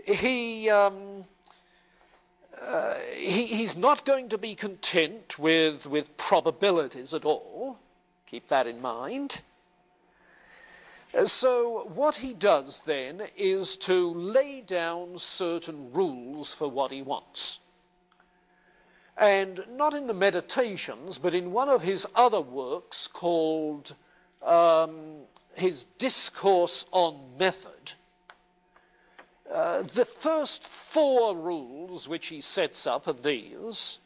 he's not going to be content with probabilities at all. Keep that in mind. So what he does then is to lay down certain rules for what he wants. And not in the Meditations, but in one of his other works called his Discourse on Method, the first 4 rules which he sets up are these: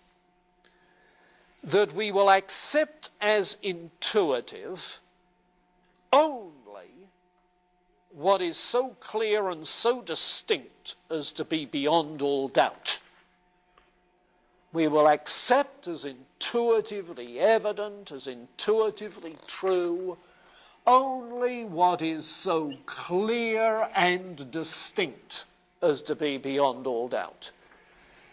that we will accept as intuitive only what is so clear and so distinct as to be beyond all doubt. We will accept as intuitively evident, as intuitively true, only what is so clear and distinct as to be beyond all doubt.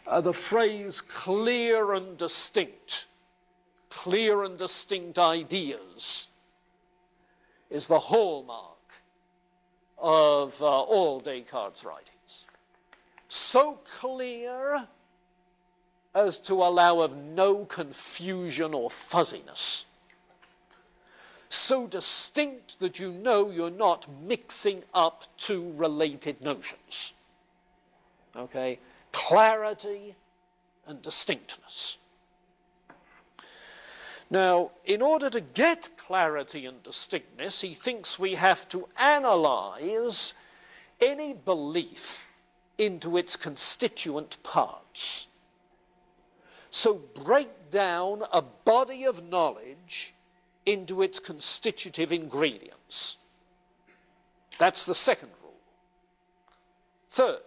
The phrase clear and distinct ideas, is the hallmark of all Descartes' writings. So clear as to allow of no confusion or fuzziness. So distinct that you know you're not mixing up 2 related notions. Okay? Clarity and distinctness. Now, in order to get clarity and distinctness, he thinks we have to analyze any belief into its constituent parts. So break down a body of knowledge into its constitutive ingredients. That's the second rule. Third,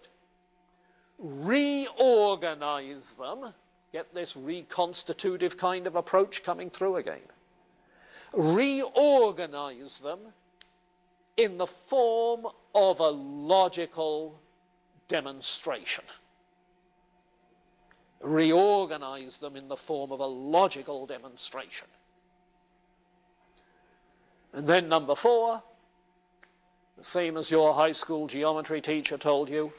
reorganize them. Get this reconstitutive kind of approach coming through again. Reorganize them in the form of a logical demonstration. Reorganize them in the form of a logical demonstration. And then number 4, the same as your high school geometry teacher told you,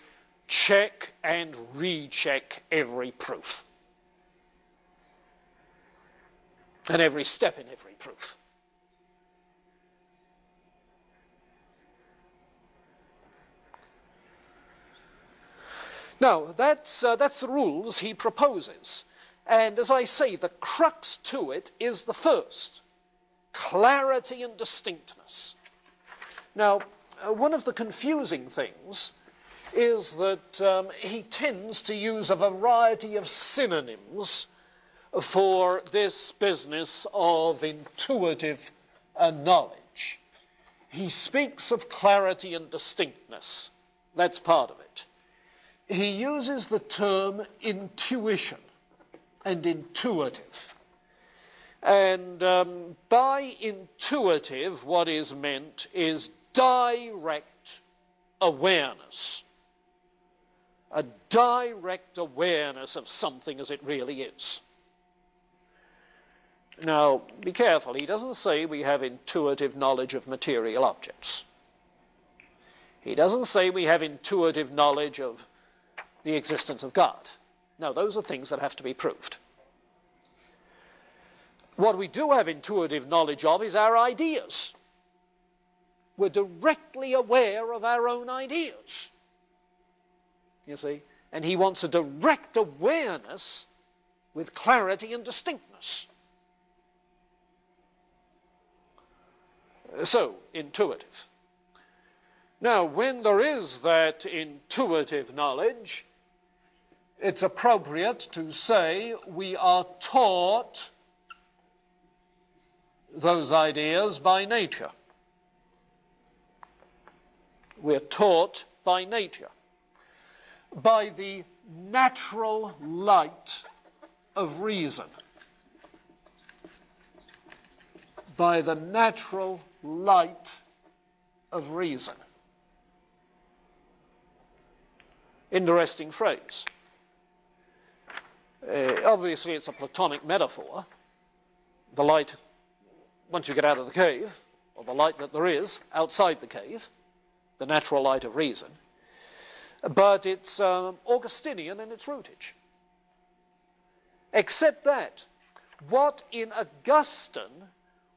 check and recheck every proof. And every step in every proof. Now, that's the rules he proposes. And as I say, the crux to it is the first: clarity and distinctness. Now, one of the confusing things is that he tends to use a variety of synonyms for this business of intuitive knowledge. He speaks of clarity and distinctness. That's part of it. He uses the term intuition and intuitive. And by intuitive, what is meant is direct awareness. A direct awareness of something as it really is. Now, be careful. He doesn't say we have intuitive knowledge of material objects. He doesn't say we have intuitive knowledge of the existence of God. No, those are things that have to be proved. What we do have intuitive knowledge of is our ideas. We're directly aware of our own ideas. You see? And he wants a direct awareness with clarity and distinctness. So, intuitive. Now, when there is that intuitive knowledge, it's appropriate to say we are taught those ideas by nature. We're taught by nature, by the natural light of reason, by the natural light of reason. Interesting phrase. Obviously, it's a Platonic metaphor. The light, once you get out of the cave, or the light that there is outside the cave, the natural light of reason. but it's Augustinian in its rootage. Except that what in Augustine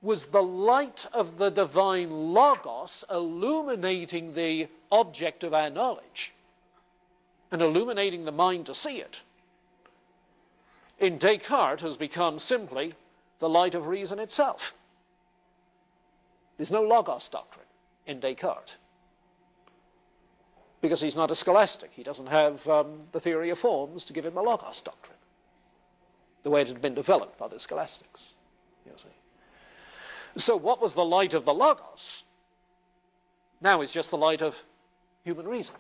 was the light of the divine logos illuminating the object of our knowledge and illuminating the mind to see it, in Descartes has become simply the light of reason itself. There's no logos doctrine in Descartes, because he's not a scholastic. He doesn't have the theory of forms to give him a logos doctrine, the way it had been developed by the scholastics, you see. So what was the light of the logos now is just the light of human reason.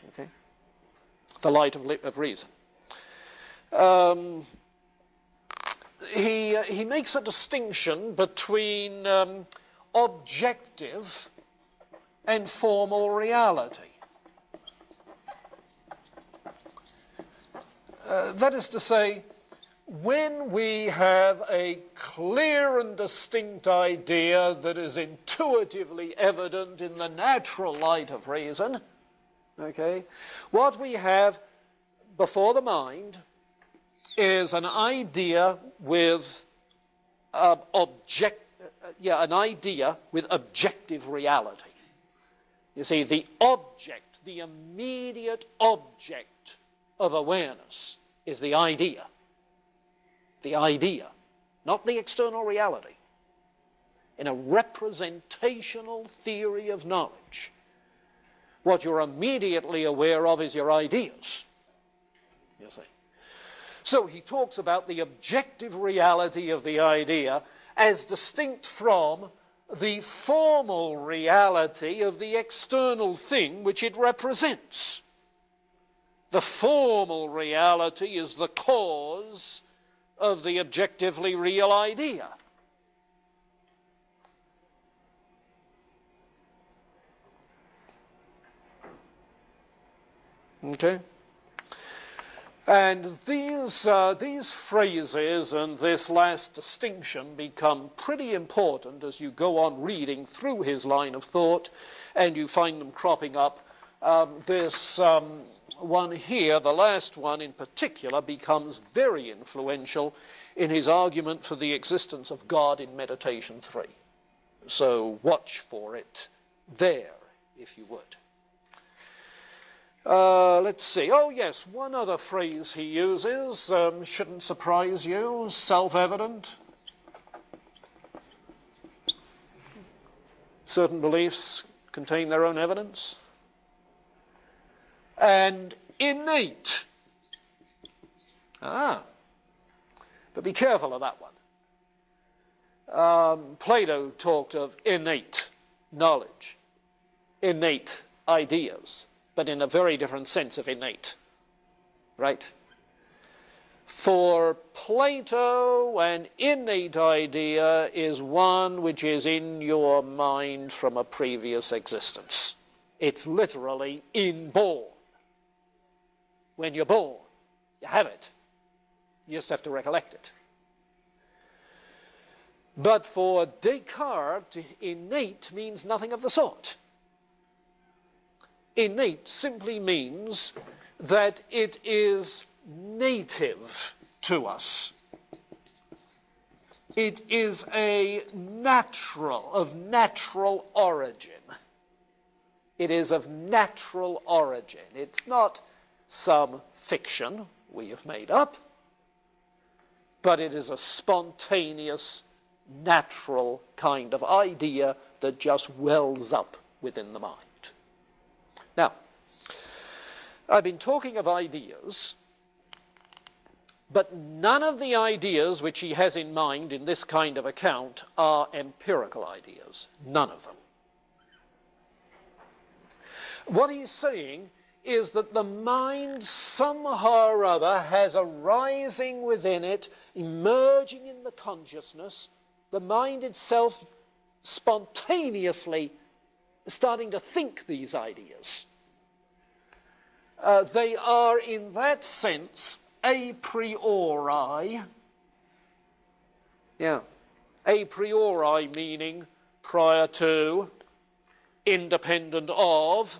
Okay? The light of reason. He makes a distinction between objective and formal reality. That is to say, when we have a clear and distinct idea that is intuitively evident in the natural light of reason, okay, what we have before the mind is an idea with objective reality. You see, the object, the immediate object of awareness is the idea. The idea, not the external reality. In a representational theory of knowledge, what you're immediately aware of is your ideas, you see. So he talks about the objective reality of the idea as distinct from the formal reality of the external thing which it represents. The formal reality is the cause of the objectively real idea. Okay? And these phrases and this last distinction become pretty important as you go on reading through his line of thought, and you find them cropping up. This one here, the last one in particular, becomes very influential in his argument for the existence of God in Meditation 3. So watch for it there, if you would. Let's see. Oh, yes, one other phrase he uses, shouldn't surprise you, self-evident. Certain beliefs contain their own evidence. And innate. But be careful of that one. Plato talked of innate knowledge, innate ideas, but in a very different sense of innate, right? For Plato, an innate idea is one which is in your mind from a previous existence. It's literally inborn. When you're born, you have it. You just have to recollect it. But for Descartes, innate means nothing of the sort. Innate simply means that it is native to us. It is of natural origin. It is of natural origin. It's not some fiction we have made up, but it is a spontaneous, natural kind of idea that just wells up within the mind. Now, I've been talking of ideas, but none of the ideas which he has in mind in this kind of account are empirical ideas. None of them. What he's saying is that the mind somehow or other has arising within it, emerging in the consciousness, the mind itself spontaneously starting to think these ideas. They are, in that sense, a priori. Yeah. A priori meaning prior to, independent of,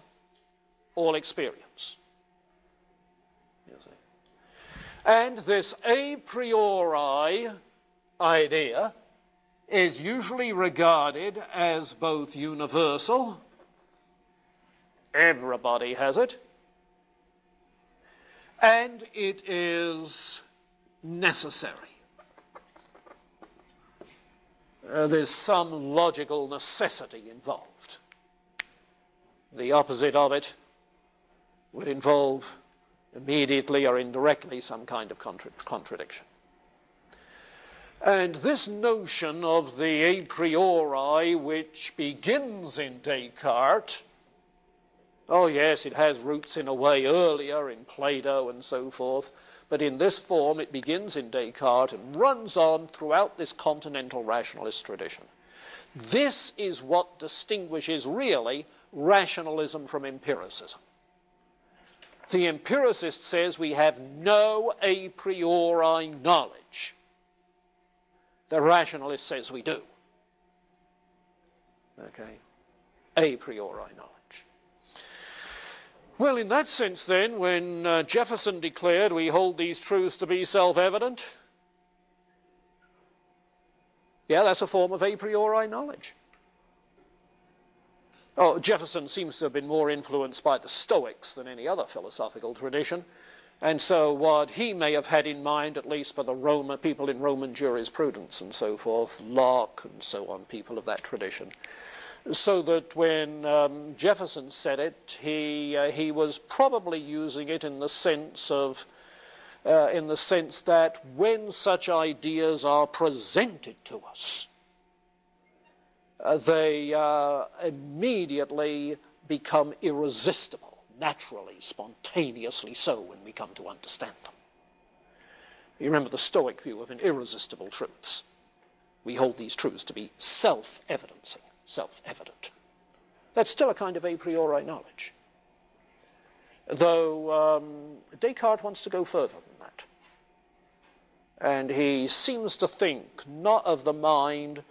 all experience. You see. And this a priori idea is usually regarded as both universal, everybody has it, and it is necessary. There's some logical necessity involved. The opposite of it would involve immediately or indirectly some kind of contradiction. And this notion of the a priori, which begins in Descartes, oh yes, it has roots in a way earlier in Plato and so forth, but in this form it begins in Descartes and runs on throughout this continental rationalist tradition. This is what distinguishes really rationalism from empiricism. The empiricist says we have no a priori knowledge. The rationalist says we do. Okay, a priori knowledge. Well, in that sense then, when Jefferson declared we hold these truths to be self-evident, yeah, that's a form of a priori knowledge. Oh, Jefferson seems to have been more influenced by the Stoics than any other philosophical tradition, and so what he may have had in mind, at least for the people in Roman jurisprudence and so forth, Locke and so on, people of that tradition, so that when Jefferson said it, he was probably using it in the sense of, that when such ideas are presented to us, they immediately become irresistible, naturally, spontaneously so, when we come to understand them. You remember the Stoic view of an irresistible truths. We hold these truths to be self-evidencing. Self-evident. That's still a kind of a priori knowledge. Though Descartes wants to go further than that. And he seems to think not of the mind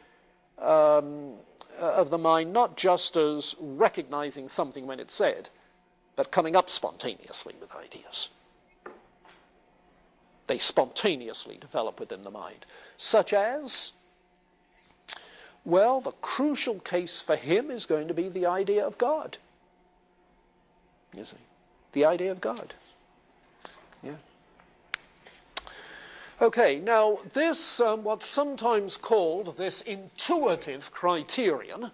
not just as recognizing something when it's said, but coming up spontaneously with ideas. They spontaneously develop within the mind, such as, well, the crucial case for him is going to be the idea of God. You see, the idea of God. Yeah. Okay, now this, what's sometimes called this intuitive criterion,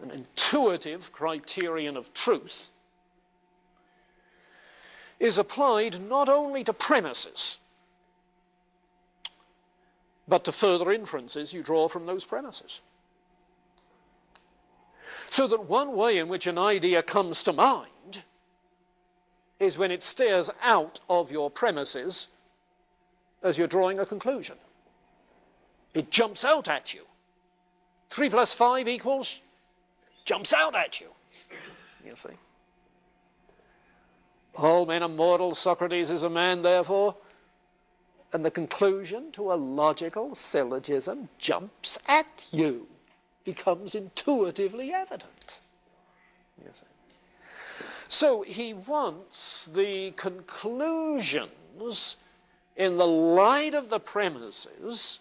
an intuitive criterion of truth, is applied not only to premises, but to further inferences you draw from those premises. So that one way in which an idea comes to mind is when it stares out of your premises as you're drawing a conclusion. It jumps out at you. 3 + 5 equals, jumps out at you. You see. All men are mortal, Socrates is a man, therefore. And the conclusion to a logical syllogism jumps at you, becomes intuitively evident. You see. So he wants the conclusions in the light of the premises